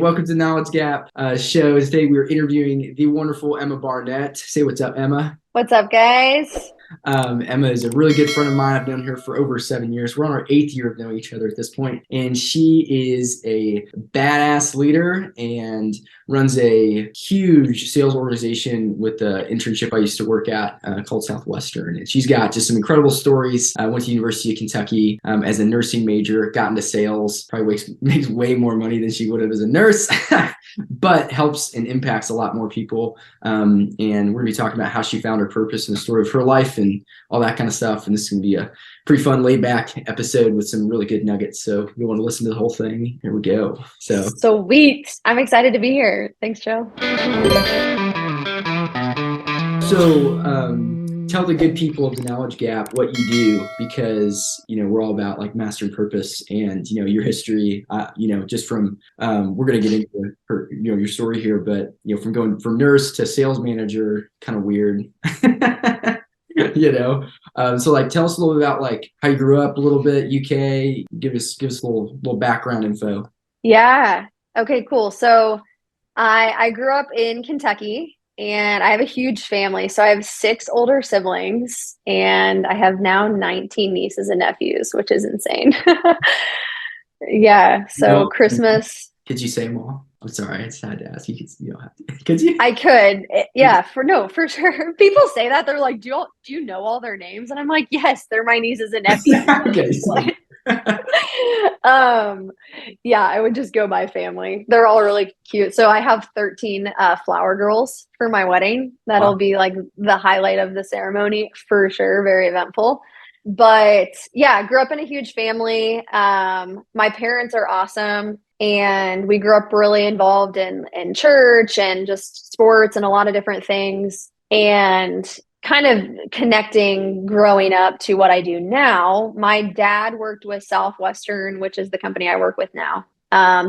welcome to Knowledge Gap show. Today we're interviewing the wonderful Emma Barnett. Say what's up, Emma. What's up, guys? Emma is a really good friend of mine. I've known her for over 7 years. We're on our 8th year of knowing each other at this point. And she is a badass leader and runs a huge sales organization with the internship I used to work at called Southwestern. And she's got just some incredible stories. I went to University of Kentucky as a nursing major, got into sales, probably makes way more money than she would have as a nurse, but helps and impacts a lot more people. And we're going to be talking about how she found her purpose and the story of her life and all that kind of stuff. And this is going to be a pretty fun, laid back episode with some really good nuggets. So if you want to listen to the whole thing, here we go. So Sweet. I'm excited to be here. Thanks, Joe. Tell the good people of the Knowledge Gap what you do, because we're all about like mastering purpose and your history. Just from we're going to get into your story here, but from going from nurse to sales manager, kind of weird. So like tell us a little bit about like how you grew up a little bit, UK. Give us a little background info. Yeah. Okay, cool. So I grew up in Kentucky and I have a huge family. So I have 6 older siblings and I have now 19 nieces and nephews, which is insane. Yeah. So Christmas. Could you say them all? I'm sorry, I just had to ask. You don't have to. Could you? I could. Yeah, for sure. People say that. They're like, do you know all their names? And I'm like, yes, they're my nieces and nephews. Okay. Yeah, I would just go by family. They're all really cute. So I have 13 flower girls for my wedding. That'll be like the highlight of the ceremony for sure. Very eventful. But yeah, I grew up in a huge family. My parents are awesome. And we grew up really involved in church and just sports and a lot of different things. And kind of connecting growing up to what I do now, my dad worked with Southwestern, which is the company I work with now.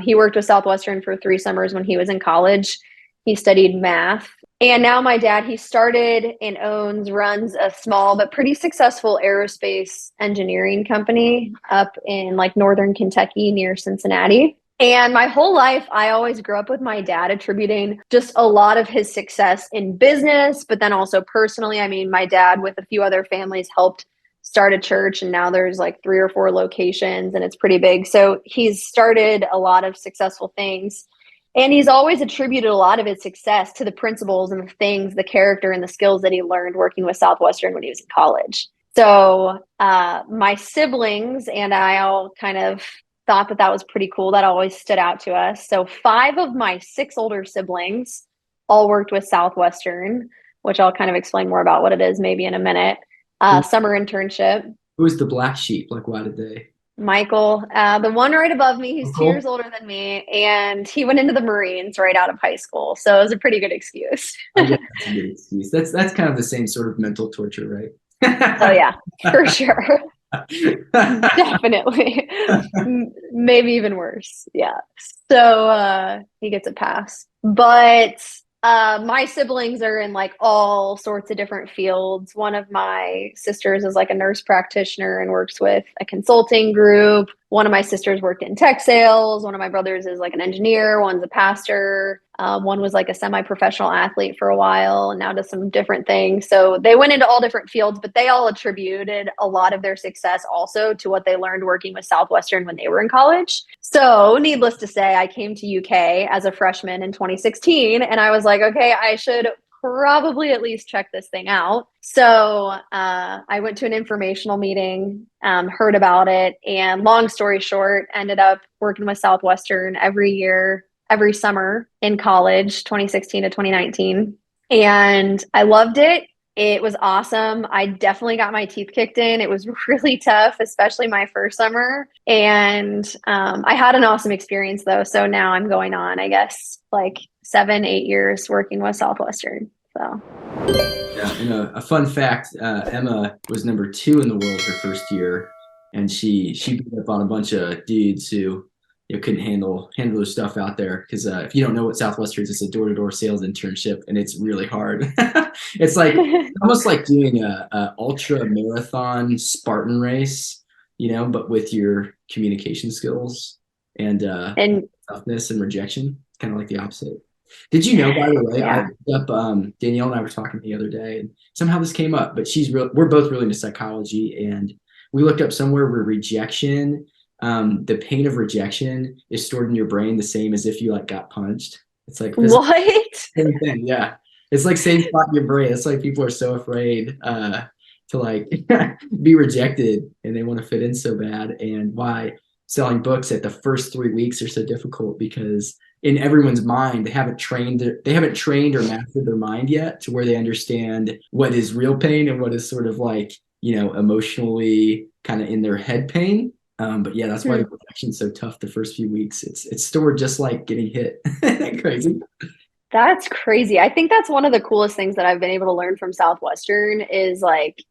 He worked with Southwestern for 3 summers when he was in college. He studied math. And now my dad, he started and runs a small but pretty successful aerospace engineering company up in like northern Kentucky near Cincinnati. And my whole life, I always grew up with my dad attributing just a lot of his success in business, but then also personally. I mean, my dad with a few other families helped start a church, and now there's like 3 or 4 locations and it's pretty big. So he's started a lot of successful things. And he's always attributed a lot of his success to the principles and the things, the character and the skills that he learned working with Southwestern when he was in college. So my siblings and I all kind of thought that was pretty cool. That always stood out to us. So 5 of my 6 older siblings all worked with Southwestern, which I'll kind of explain more about what it is maybe in a minute. Summer internship. Who was the black sheep? Like, why did they? Michael, the one right above me, he's 2 years older than me, and he went into the Marines right out of high school. So it was a pretty good excuse. I guess that's a good excuse. That's kind of the same sort of mental torture, right? Oh yeah, for sure. Definitely. Maybe even worse. Yeah. So he gets a pass. But my siblings are in like all sorts of different fields. One of my sisters is like a nurse practitioner and works with a consulting group. One of my sisters worked in tech sales. One of my brothers is like an engineer. One's a pastor. One was like a semi-professional athlete for a while and now does some different things. So they went into all different fields, but they all attributed a lot of their success also to what they learned working with Southwestern when they were in college. So needless to say, I came to UK as a freshman in 2016 and I was like, okay, I should probably at least check this thing out. So I went to an informational meeting, heard about it, and long story short, ended up working with Southwestern every summer in college, 2016 to 2019. And I loved it. It was awesome. I definitely got my teeth kicked in. It was really tough, especially my first summer. And I had an awesome experience though. So now I'm going on, I guess, like 7-8 years working with Southwestern. So yeah, and a fun fact, Emma was number 2 in the world her first year, and she beat up on a bunch of dudes who couldn't handle their stuff out there. Because if you don't know what Southwestern is, it's a door-to-door sales internship, and it's really hard. It's like almost like doing a ultra marathon Spartan race, but with your communication skills. And toughness and rejection. It's kind of like the opposite. Did you know, by the way, I Yeah. looked up, Danielle and I were talking the other day, and somehow this came up, but we're both really into psychology, and we looked up somewhere where rejection, the pain of rejection is stored in your brain the same as if you like got punched. It's like physical What? same thing, yeah. It's like same spot in your brain. It's like people are so afraid to like be rejected and they want to fit in so bad. And why selling books at the first 3 weeks are so difficult because in everyone's mind they haven't trained or mastered their mind yet to where they understand what is real pain and what is sort of like, emotionally kind of in their head pain. But yeah, that's why the rejection's so tough the first few weeks. It's stored just like getting hit. Isn't that crazy? That's crazy. I think that's one of the coolest things that I've been able to learn from Southwestern is like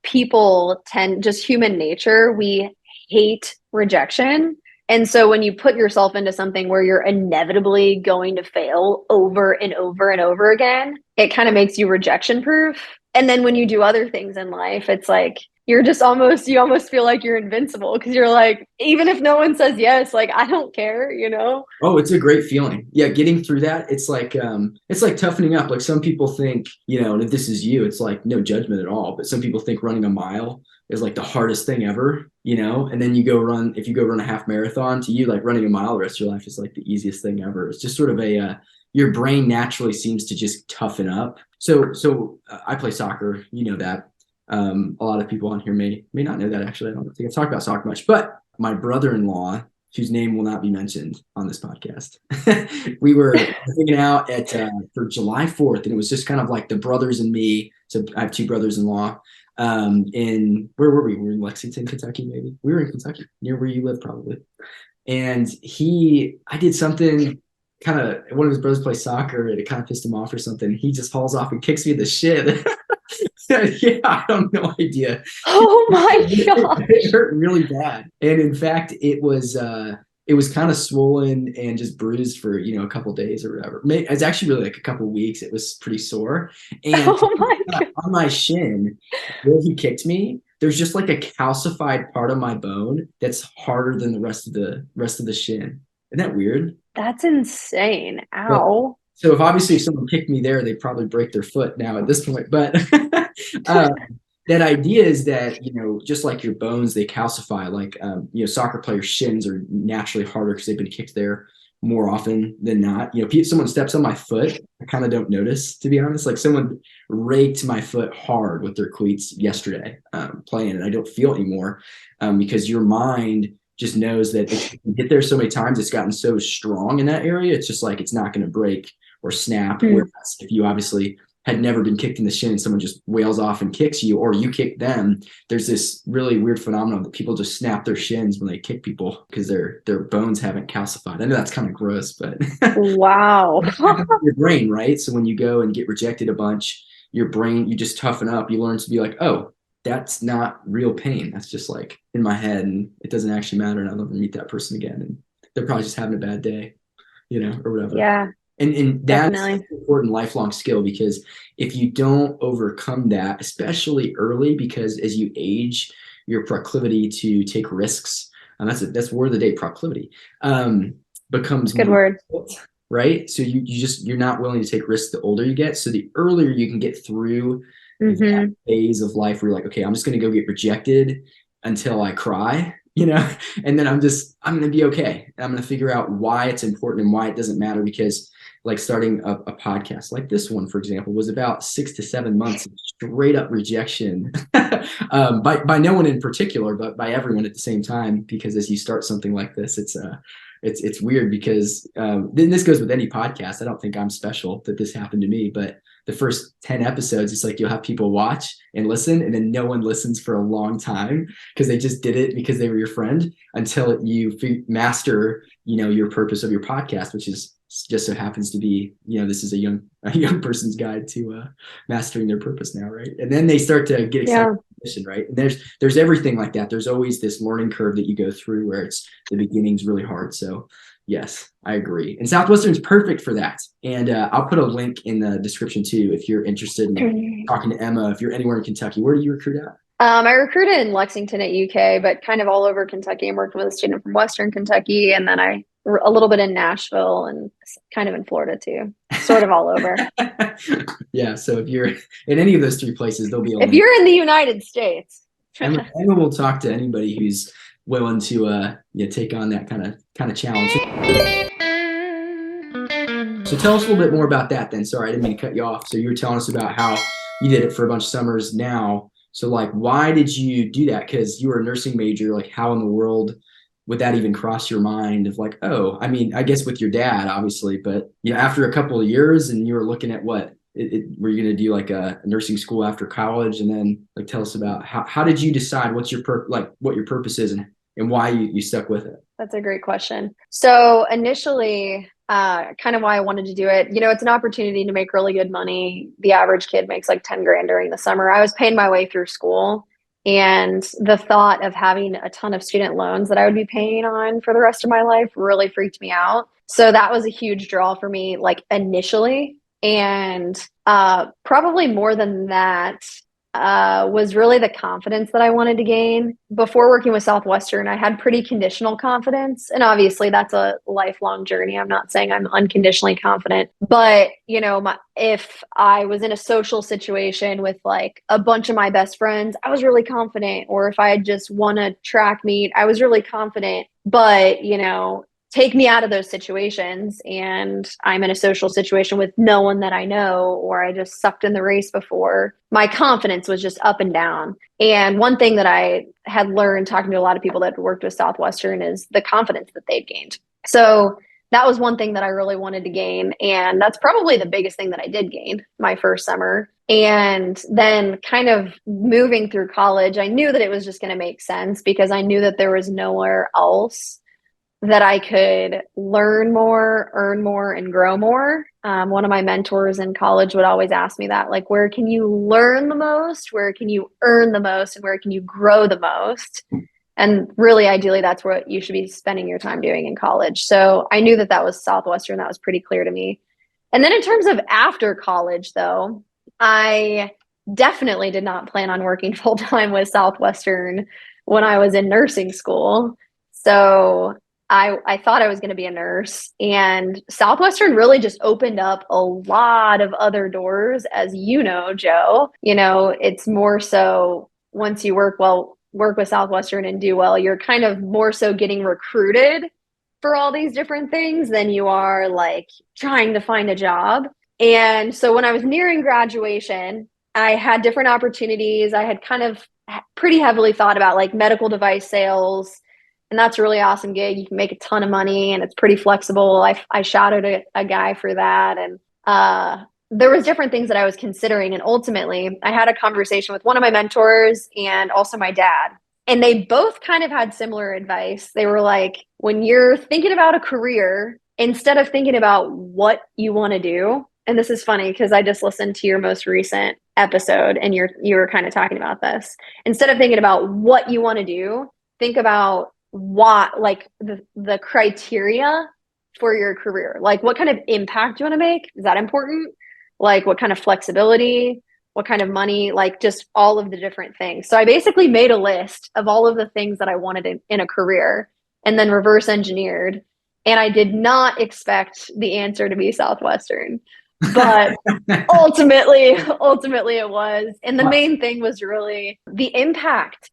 people tend just human nature. We hate rejection. And so when you put yourself into something where you're inevitably going to fail over and over and over again, it kind of makes you rejection proof. And then when you do other things in life, it's like you almost feel like you're invincible because you're like, even if no one says yes, like I don't care, you know? Oh, it's a great feeling. Yeah, getting through that, it's like toughening up. Like some people think, and if this is you, it's like no judgment at all. But some people think running a mile is like the hardest thing ever, and then if you go run a half marathon, to you, like running a mile the rest of your life is like the easiest thing ever. It's just sort of your brain naturally seems to just toughen up. So I play soccer, that. A lot of people on here may not know that. Actually, I don't think I've talked about soccer much, but my brother-in-law, whose name will not be mentioned on this podcast, we were hanging out for July 4th, and it was just kind of like the brothers and me. So I have two brothers-in-law. In where were we? We were in Lexington, Kentucky, maybe. We were in Kentucky, near where you live, probably. And I did something. Kind of one of his brothers plays soccer, and it kind of pissed him off or something. He just hauls off and kicks me in the shin. Yeah, I have no idea. Oh my It gosh. hurt really bad, and in fact, it was kind of swollen and just bruised for a couple days or whatever. It's actually really like a couple weeks. It was pretty sore, and Oh my God. on my shin, where he kicked me, there's just like a calcified part of my bone that's harder than the rest of the shin. Isn't that weird? That's insane. But Ow. so if someone kicked me there, they'd probably break their foot now at this point. But uh, that idea is that, just like your bones, they calcify. Like, soccer players' shins are naturally harder because they've been kicked there more often than not. Someone steps on my foot, I kind of don't notice, to be honest. Like someone raked my foot hard with their cleats yesterday playing, and I don't feel it anymore because your mind just knows that if you get there so many times, it's gotten so strong in that area. It's just like it's not going to break or snap. Whereas if you obviously had never been kicked in the shin, someone just wails off and kicks you, or you kick them, there's this really weird phenomenon that people just snap their shins when they kick people because their bones haven't calcified. I know that's kind of gross, but Wow. your brain, right? So when you go and get rejected a bunch, your brain, you just toughen up. You learn to be like, oh, that's not real pain. That's just like in my head, and it doesn't actually matter. And I'll never meet that person again. And they're probably just having a bad day, or whatever. Yeah, And that's an definitely. important lifelong skill, because if you don't overcome that, especially early, because as you age, your proclivity to take risks, and that's word of the day, proclivity, becomes Good more word. difficult, right? So you're not willing to take risks the older you get. So the earlier you can get through Hmm. that phase of life where you're like, okay, I'm just going to go get rejected until I cry, and then I'm going to be okay. I'm going to figure out why it's important and why it doesn't matter, because like starting a podcast like this one, for example, was about 6 to 7 months of straight up rejection by no one in particular, but by everyone at the same time. Because as you start something like this, it's weird because then this goes with any podcast. I don't think I'm special that this happened to me, but the first 10 episodes, it's like you'll have people watch and listen, and then no one listens for a long time because they just did it because they were your friend, until you master, your purpose of your podcast, which is just so happens to be, this is a young person's guide to mastering their purpose now, right? And then they start to get excited Yeah. about the mission, right? And there's everything like that. There's always this learning curve that you go through where the beginning's really hard. So yes, I agree. And Southwestern's perfect for that. And I'll put a link in the description too if you're interested in talking to Emma. If you're anywhere in Kentucky, where do you recruit at? I recruited in Lexington at UK, but kind of all over Kentucky. I'm working with a student from Western Kentucky, and then I a little bit in Nashville and kind of in Florida too, sort of all over. Yeah. So if you're in any of those three places, there'll be a If link. you're in the United States. Emma will talk to anybody who's willing to take on that kind of challenge. So tell us a little bit more about that then. Sorry, I didn't mean to cut you off. So you were telling us about how you did it for a bunch of summers now. So like, why did you do that? Because you were a nursing major. Like, how in the world would that even cross your mind of like, oh, I mean, I guess with your dad, obviously, but after a couple of years and you were looking at what were you going to do like a nursing school after college? And then like, tell us about how did you decide what your purpose is and why you stuck with it? That's a great question. So initially, kind of why I wanted to do it, it's an opportunity to make really good money. The average kid makes like 10 grand during the summer. I was paying my way through school, and the thought of having a ton of student loans that I would be paying on for the rest of my life really freaked me out. So that was a huge draw for me, like initially. And probably more than that, was really the confidence that I wanted to gain. Before working with Southwestern, I had pretty conditional confidence. And obviously, that's a lifelong journey. I'm not saying I'm unconditionally confident, but if I was in a social situation with like a bunch of my best friends, I was really confident. Or if I had just won a track meet, I was really confident. But, take me out of those situations and I'm in a social situation with no one that I know, or I just sucked in the race before, my confidence was just up and down. And one thing that I had learned talking to a lot of people that worked with Southwestern is the confidence that they've gained. So that was one thing that I really wanted to gain. And that's probably the biggest thing that I did gain my first summer. And then kind of moving through college, I knew that it was just going to make sense because I knew that there was nowhere else that I could learn more, earn more, and grow more. One of my mentors in college would always ask me that, like, where can you learn the most? Where can you earn the most? And where can you grow the most? And really, ideally, that's what you should be spending your time doing in college. So I knew that that was Southwestern. That was pretty clear to me. And then in terms of after college, though, I definitely did not plan on working full time with Southwestern when I was in nursing school. So I thought I was going to be a nurse, and Southwestern really just opened up a lot of other doors, as you know, Joe. It's more so once you work with Southwestern and do well, you're kind of more so getting recruited for all these different things than you are like trying to find a job. And so when I was nearing graduation, I had different opportunities. I had kind of pretty heavily thought about like medical device sales. And that's a really awesome gig. You can make a ton of money and it's pretty flexible. I shadowed a guy for that. And there was different things that I was considering. And ultimately, I had a conversation with one of my mentors and also my dad. And they both kind of had similar advice. They were like, when you're thinking about a career, instead of thinking about what you want to do, and this is funny because I just listened to your most recent episode and you were kind of talking about this. Instead of thinking about what you want to do, think about what, like the criteria for your career. Like, what kind of impact do you want to make? Is that important? Like, what kind of flexibility, what kind of money, like just all of the different things. So I basically made a list of all of the things that I wanted in a career and then reverse engineered. And I did not expect the answer to be Southwestern, but ultimately it was. And the main thing was really the impact.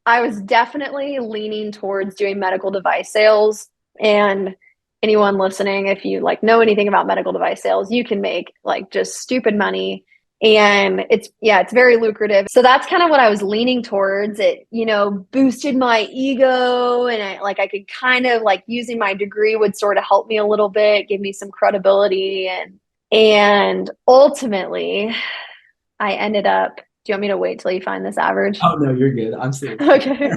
I was definitely leaning towards doing medical device sales. And anyone listening, if you like know anything about medical device sales, you can make like just stupid money. And it's very lucrative. So that's kind of what I was leaning towards. It, boosted my ego, and I could kind of like using my degree would sort of help me a little bit, give me some credibility. And ultimately I ended up, do you want me to wait till you find this average? Oh, no, you're good. I'm still okay.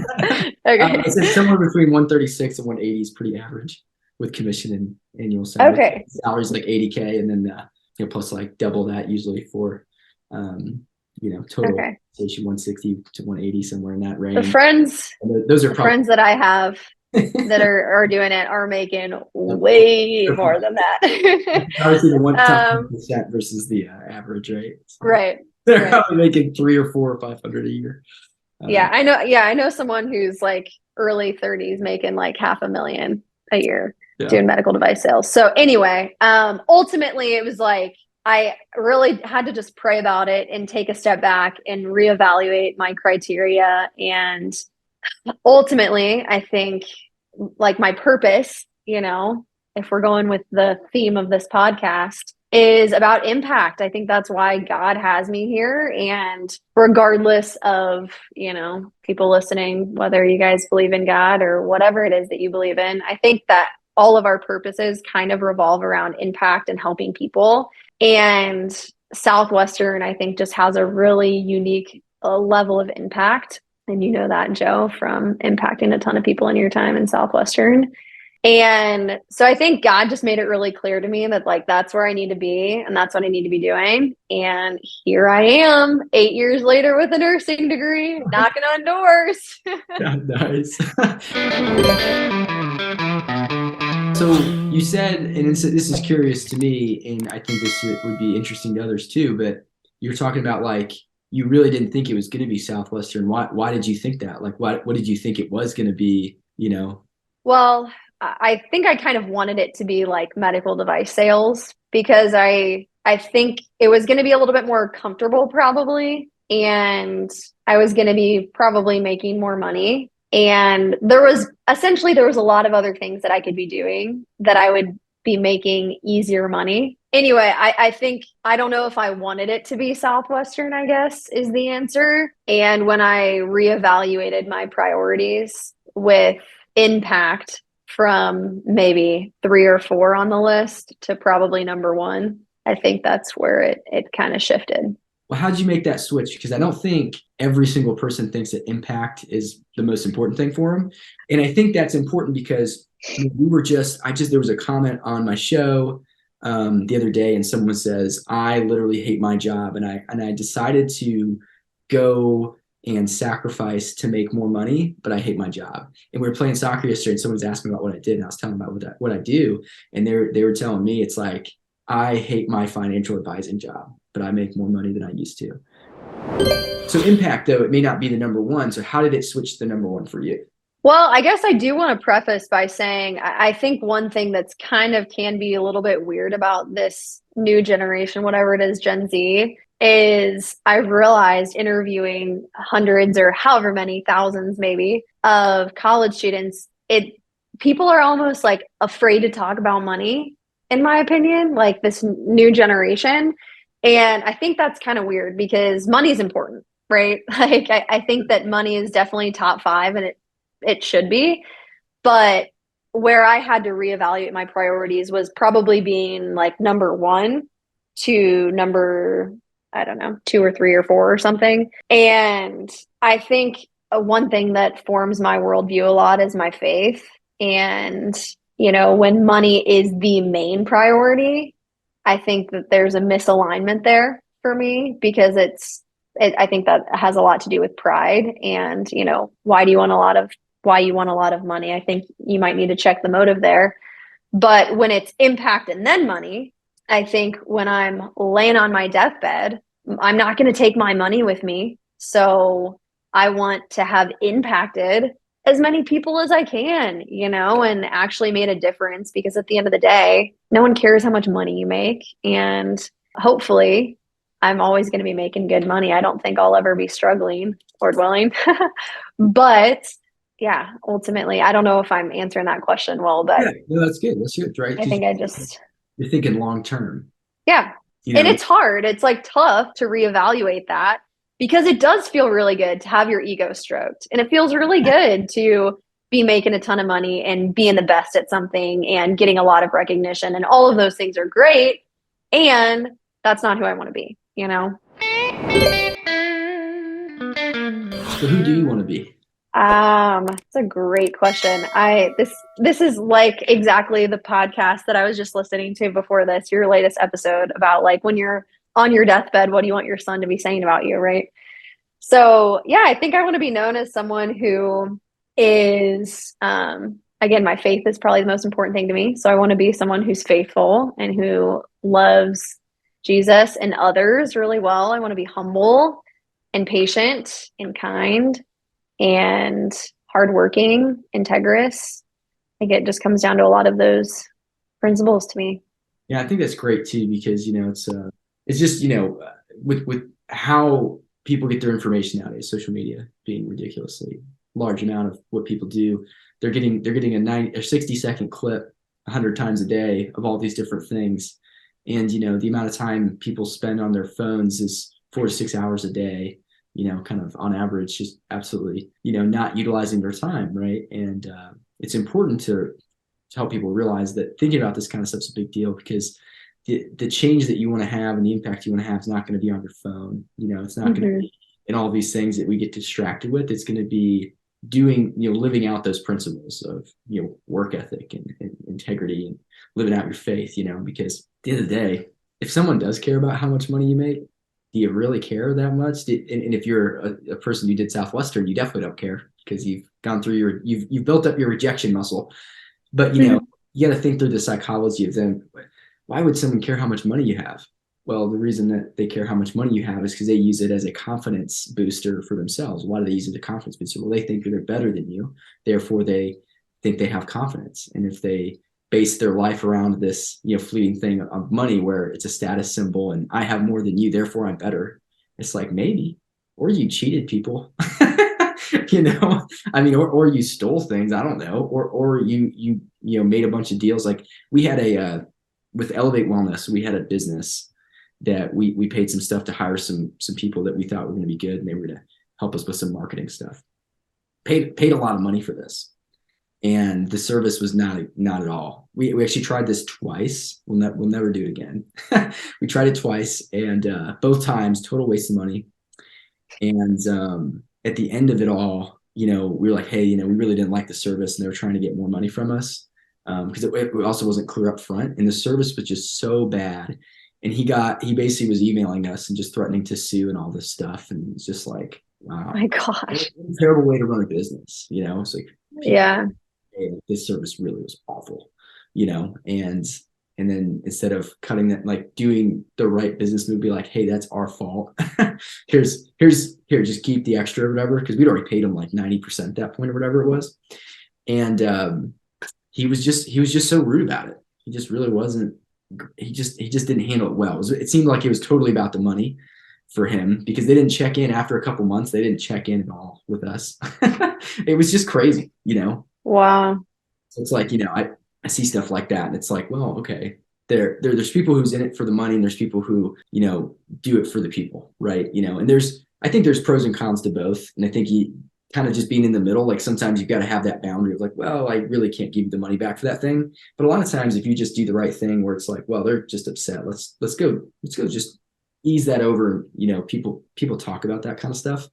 Okay. I said somewhere between 136 and 180 is pretty average with commission and annual salary. Okay. Salary's like 80K, and then plus like double that usually for total station 160 to 180, somewhere in that range. The friends, those are friends that I have that are doing it are making way more than that. Obviously, the 1% versus the average, right? So right. They're probably making 300 or 400 or 500 a year. I know. Yeah, I know someone who's like early 30s making like $500,000. a year Yeah. doing medical device sales. So anyway, ultimately it was like, I really had to just pray about it and take a step back and reevaluate my criteria. And ultimately, I think like my purpose, if we're going with the theme of this podcast, is about impact. I think that's why God has me here. And regardless of, people listening, whether you guys believe in God or whatever it is that you believe in, I think that all of our purposes kind of revolve around impact and helping people. And Southwestern, I think, just has a really unique level of impact. And you know that, Joe, from impacting a ton of people in your time in Southwestern. And so I think God just made it really clear to me that like that's where I need to be and that's what I need to be doing. And here I am 8 years later with a nursing degree, knocking on doors. Yeah, nice. So you said, and this is curious to me, and I think this would be interesting to others too, but you're talking about like you really didn't think it was going to be Southwestern. Why did you think that? Like what did you think it was going to be, Well, I think I kind of wanted it to be like medical device sales because I think it was going to be a little bit more comfortable probably, and I was going to be probably making more money. And there was a lot of other things that I could be doing that I would be making easier money. Anyway, I think, I don't know if I wanted it to be Southwestern, I guess, is the answer. And when I reevaluated my priorities with impact from maybe 3 or 4 on the list to probably number 1, I think that's where it kind of shifted. Well, how did you make that switch? Because I don't think every single person thinks that impact is the most important thing for them. And I think that's important because there was a comment on my show the other day, and someone says, I literally hate my job. And I decided to go and sacrifice to make more money, but I hate my job. And we were playing soccer yesterday, and someone was asking me about what I did, and I was telling them about what I do. And they were telling me, it's like, I hate my financial advising job, but I make more money than I used to. So impact, though, it may not be the number 1. So how did it switch to the number 1 for you? Well, I guess I do want to preface by saying I think one thing that's kind of can be a little bit weird about this new generation, whatever it is, Gen Z, is I've realized interviewing hundreds or however many thousands maybe of college students, people are almost like afraid to talk about money, in my opinion, like this new generation. And I think that's kind of weird because money is important, right? Like I think that money is definitely top 5 and it should be. But where I had to reevaluate my priorities was probably being like number 1 to number, I don't know, 2 or 3 or 4 or something. And I think one thing that forms my worldview a lot is my faith. And, when money is the main priority, I think that there's a misalignment there for me because I think that has a lot to do with pride and, why you want a lot of money. I think you might need to check the motive there. But when it's impact and then money, I think when I'm laying on my deathbed, I'm not going to take my money with me. So I want to have impacted as many people as I can, and actually made a difference because at the end of the day, no one cares how much money you make. And hopefully I'm always going to be making good money. I don't think I'll ever be struggling, Lord willing. But yeah, ultimately, I don't know if I'm answering that question well, but yeah, no, that's good. That's good, right? I think You're thinking long term. yeah. And it's hard. It's like tough to reevaluate that because it does feel really good to have your ego stroked. And it feels really good to be making a ton of money and being the best at something and getting a lot of recognition. And all of those things are great. And that's not who I want to be, So who do you want to be? It's a great question. This is like exactly the podcast that I was just listening to before this, your latest episode about like when you're on your deathbed, what do you want your son to be saying about you, right? So yeah, I think I want to be known as someone who is again, my faith is probably the most important thing to me. So I want to be someone who's faithful and who loves Jesus and others really well. I want to be humble and patient and kind and hardworking, integrous, think it just comes down to a lot of those principles to me. Yeah, I think that's great too, because it's just with how people get their information nowadays, social media being ridiculously large amount of what people do, they're getting a 90 or 60-second clip 100 times a day of all these different things, and the amount of time people spend on their phones is 4 to 6 hours a day. Kind of on average, just absolutely not utilizing their time, right? And it's important to help people realize that thinking about this kind of stuff is a big deal, because the change that you want to have and the impact you want to have is not going to be on your phone. It's not going to be in all these things that we get distracted with. It's going to be doing, living out those principles of, work ethic and integrity and living out your faith, because at the end of the day, if someone does care about how much money you make, do you really care that much? And if you're a person who did Southwestern, you definitely don't care, because you've gone through you've built up your rejection muscle. But you got to think through the psychology of them. Why would someone care how much money you have? Well, the reason that they care how much money you have is because they use it as a confidence booster for themselves. Why do they use it as a confidence booster? Well, they think that they're better than you, therefore they think they have confidence. And if they base their life around this, fleeting thing of money, where it's a status symbol and I have more than you, therefore I'm better. It's like, maybe, or you cheated people. I mean, or you stole things, I don't know, or you made a bunch of deals. Like we had with Elevate Wellness, we had a business that we paid some stuff to hire some people that we thought were going to be good, and they were going to help us with some marketing stuff. Paid a lot of money for this, and the service was not at all. We actually tried this twice. We'll never do it again. We tried it twice, and both times total waste of money. And at the end of it all, we were like, hey, we really didn't like the service, and they were trying to get more money from us, because it also wasn't clear up front, and the service was just so bad. And he basically was emailing us and just threatening to sue and all this stuff, and it's just like, wow, My gosh, what a terrible way to run a business. It's like, yeah, hey, this service really was awful, and then instead of cutting that, like doing the right business move, be like, hey, that's our fault. Here, just keep the extra or whatever, because we'd already paid him like 90% at that point or whatever it was. And he was just so rude about it. He just really wasn't. He just didn't handle it well. It seemed like it was totally about the money for him, because they didn't check in after a couple months. They didn't check in at all with us. It was just crazy. wow, So it's like, I see stuff like that, and it's like, well, okay, there's people who's in it for the money, and there's people who, do it for the people, right? And I think there's pros and cons to both. And I think you kind of just being in the middle, like sometimes you've got to have that boundary of like, well, I really can't give you the money back for that thing. But a lot of times if you just do the right thing, where it's like, well, they're just upset, let's go just ease that over. People talk about that kind of stuff,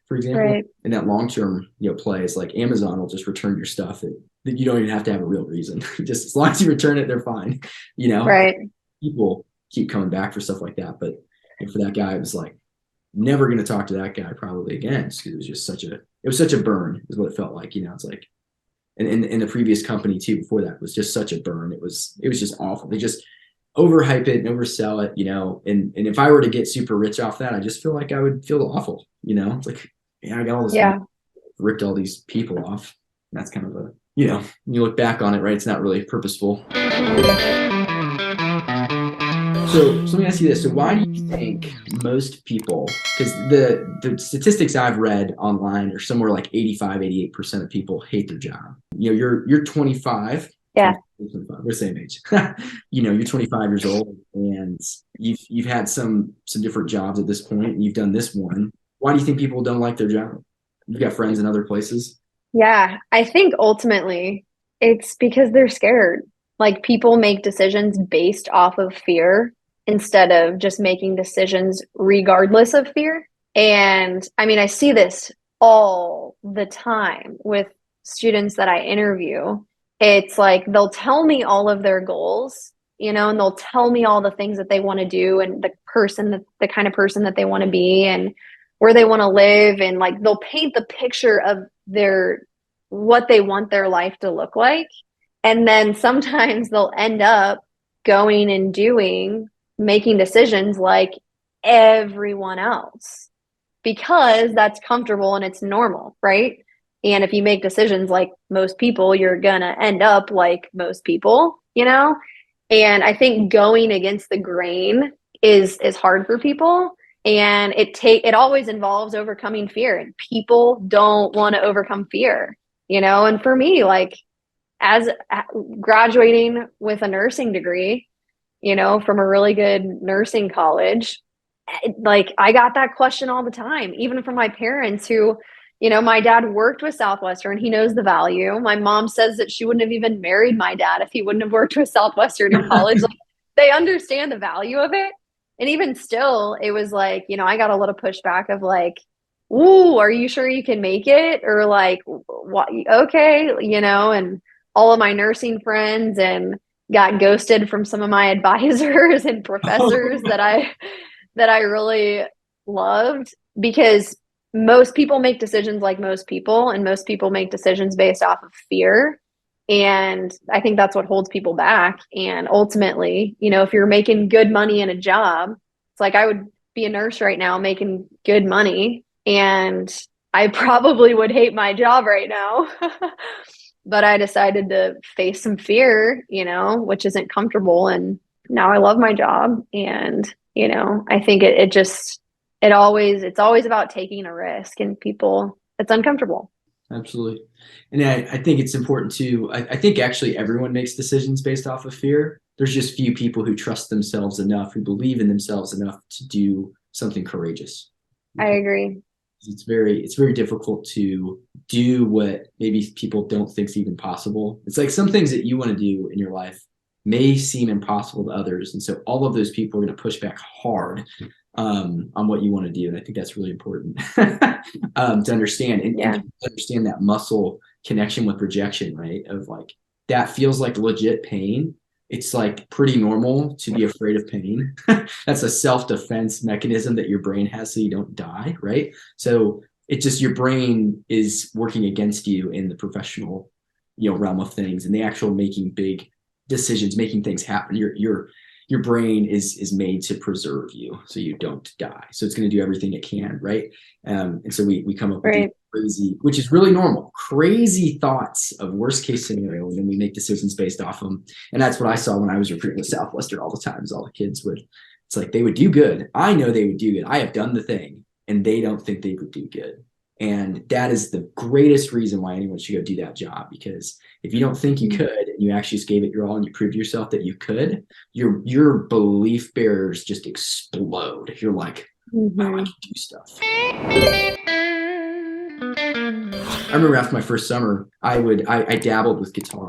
for example. right, And that long-term, play is like Amazon will just return your stuff that you don't even have to have a real reason. Just as long as you return it, they're fine. right, People keep coming back for stuff like that. But for that guy, it was like, never going to talk to that guy probably again, because it was just such a burn, is what it felt like. It's like, and in the previous company too, before that, was just such a burn. It was just awful. They just overhype it and oversell it, and if I were to get super rich off that, I just feel like I would feel awful. It's like, I got all this yeah, ripped all these people off. That's kind of a, you look back on it, right? It's not really purposeful. So let me ask you this. So why do you think most people, because the statistics I've read online are somewhere like 85-88% of people hate their job. You're 25. yeah, 25, we're the same age. You're 25 years old, and you've had some different jobs at this point, and you've done this one. Why do you think people don't like their job? You've got friends in other places. yeah. I think ultimately it's because they're scared. Like people make decisions based off of fear instead of just making decisions regardless of fear. And I mean, I see this all the time with students that I interview. It's like they'll tell me all of their goals, and they'll tell me all the things that they want to do and the kind of person that they want to be and where they want to live. And like they'll paint the picture of what they want their life to look like. And then sometimes they'll end up going and making decisions like everyone else because that's comfortable and it's normal, right? And if you make decisions like most people, you're going to end up like most people, you know? And I think going against the grain is hard for people. And it always involves overcoming fear. And people don't want to overcome fear, you know? And for me, like as graduating with a nursing degree, you know, from a really good nursing college, like I got that question all the time, even from my parents who, you know, my dad worked with Southwestern. He knows the value. My mom says that she wouldn't have even married my dad if he wouldn't have worked with Southwestern in college. Like they understand the value of it. And even still, it was like, you know, I got a little pushback of like, ooh, are you sure you can make it? Or like, what? Okay, you know, and all of my nursing friends and got ghosted from some of my advisors and professors that I really loved because most people make decisions like most people, and most people make decisions based off of fear. And I think that's what holds people back. And ultimately, you know, if you're making good money in a job, it's like I would be a nurse right now making good money, and I probably would hate my job right now. But I decided to face some fear, you know, which isn't comfortable. And now I love my job. And, you know, I think it's always about taking a risk, and people, it's uncomfortable. Absolutely. And I think it's important to, I think actually everyone makes decisions based off of fear. There's just few people who trust themselves enough, who believe in themselves enough to do something courageous. I agree. It's very difficult to do what maybe people don't think is even possible. It's like some things that you want to do in your life may seem impossible to others. And so all of those people are going to push back hard on what you want to do. And I think that's really important to understand and understand that muscle connection with rejection, right? Of like, that feels like legit pain. It's like pretty normal to be afraid of pain. That's a self-defense mechanism that your brain has so you don't die, right? So it just, your brain is working against you in the professional, you know, realm of things, and the actual making big decisions, making things happen. Your brain is made to preserve you so you don't die. So it's going to do everything it can, right? And so we come up with these crazy, which is really normal, crazy thoughts of worst case scenario, and then we make decisions based off them. And that's what I saw when I was recruiting with Southwestern all the time. Is all the kids would, it's like they would do good. I know they would do good. I have done the thing, and they don't think they would do good. And that is the greatest reason why anyone should go do that job. Because if you don't think you could, and you actually just gave it your all, and you proved yourself that you could, your belief barriers just explode. You're like, wow, I can do stuff. I remember after my first summer, I dabbled with guitar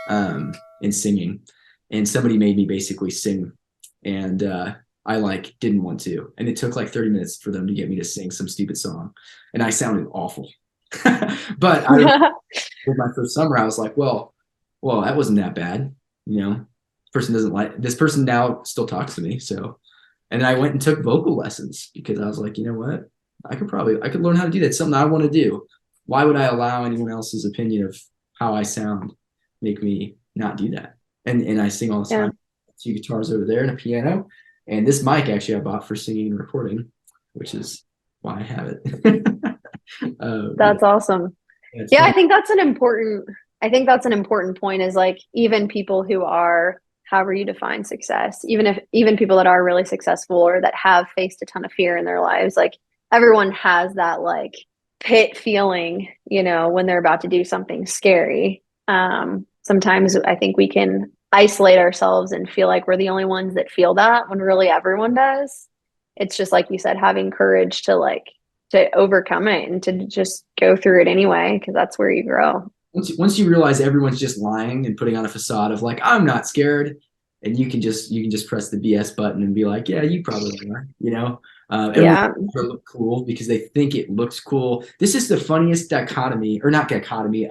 and singing, and somebody made me basically sing, and I like didn't want to, and it took like 30 minutes for them to get me to sing some stupid song, and I sounded awful. But with my first summer, I was like, well, that wasn't that bad, you know. This person now still talks to me, so. And I went and took vocal lessons because I was like, you know what, I could learn how to do that. It's something I want to do. Why would I allow anyone else's opinion of how I sound make me not do that? And I sing all the time. 2 guitars over there and a piano, and this mic actually I bought for singing and recording, which is why I have it. That's awesome. Yeah, I think that's an important point, is like, even people who are, however you define success, even people that are really successful or that have faced a ton of fear in their lives, like everyone has that like pit feeling, you know, when they're about to do something scary. Sometimes I think we can isolate ourselves and feel like we're the only ones that feel that, when really everyone does. It's just like you said, having courage to overcome it and to just go through it anyway, because that's where you grow. Once you realize everyone's just lying and putting on a facade of like, I'm not scared, and you can just press the BS button and be like, yeah, you probably are, you know. Everyone look cool because they think it looks cool. This is the funniest dichotomy, or not dichotomy.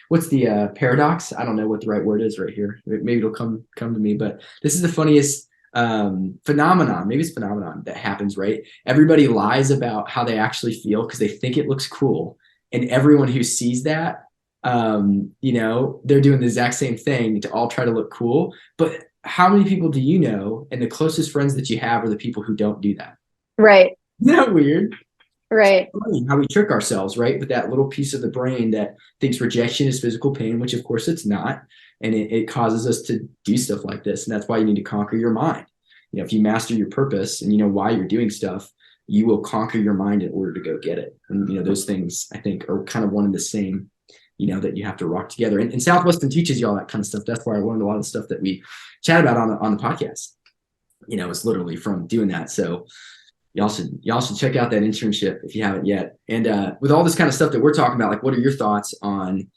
What's the paradox? I don't know what the right word is right here. Maybe it'll come to me. But this is the funniest phenomenon. Maybe it's phenomenon that happens, right? Everybody lies about how they actually feel because they think it looks cool, and everyone who sees that, you know, they're doing the exact same thing to all try to look cool. But how many people do you know, and the closest friends that you have are the people who don't do that? Right. Isn't that weird? Right. Funny how we trick ourselves, right? With that little piece of the brain that thinks rejection is physical pain, which of course it's not. And it causes us to do stuff like this. And that's why you need to conquer your mind. If you master your purpose and you know why you're doing stuff, you will conquer your mind in order to go get it. And, those things I think are kind of one and the same, that you have to rock together. And Southwestern teaches you all that kind of stuff. That's why I learned a lot of the stuff that we chat about on the podcast. It's literally from doing that. So y'all should check out that internship if you haven't yet. And with all this kind of stuff that we're talking about, like, what are your thoughts on,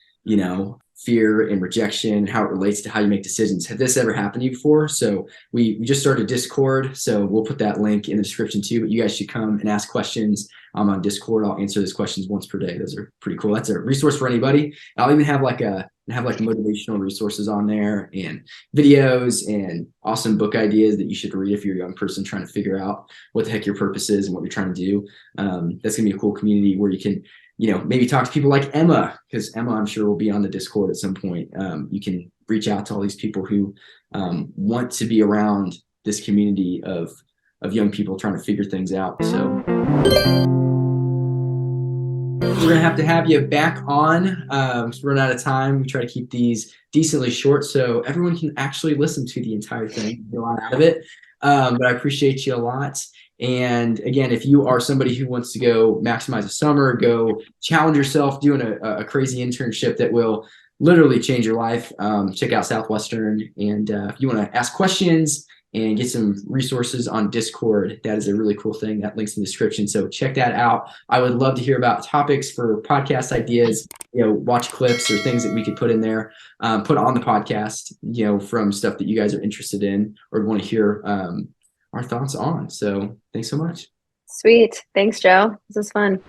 fear and rejection, how it relates to how you make decisions? Have this ever happened to you before? So we just started Discord, so we'll put that link in the description too, but you guys should come and ask questions. I'm on Discord. I'll answer those questions once per day. Those are pretty cool. That's a resource for anybody. I'll even have like motivational resources on there and videos and awesome book ideas that you should read if you're a young person trying to figure out what the heck your purpose is and what you're trying to do. That's gonna be a cool community where you can maybe talk to people like Emma, because Emma, I'm sure, will be on the Discord at some point. You can reach out to all these people who want to be around this community of young people trying to figure things out. So we're going to have you back on. We're running out of time. We try to keep these decently short so everyone can actually listen to the entire thing, get a lot out of it. But I appreciate you a lot. And again, if you are somebody who wants to go maximize a summer, go challenge yourself doing a crazy internship that will literally change your life, check out Southwestern. And if you want to ask questions and get some resources on Discord, that is a really cool thing. That link's in the description. So check that out. I would love to hear about topics for podcast ideas, watch clips or things that we could put in there, put on the podcast, from stuff that you guys are interested in or want to hear our thoughts on. So thanks so much. Sweet. Thanks, Joe. This is fun.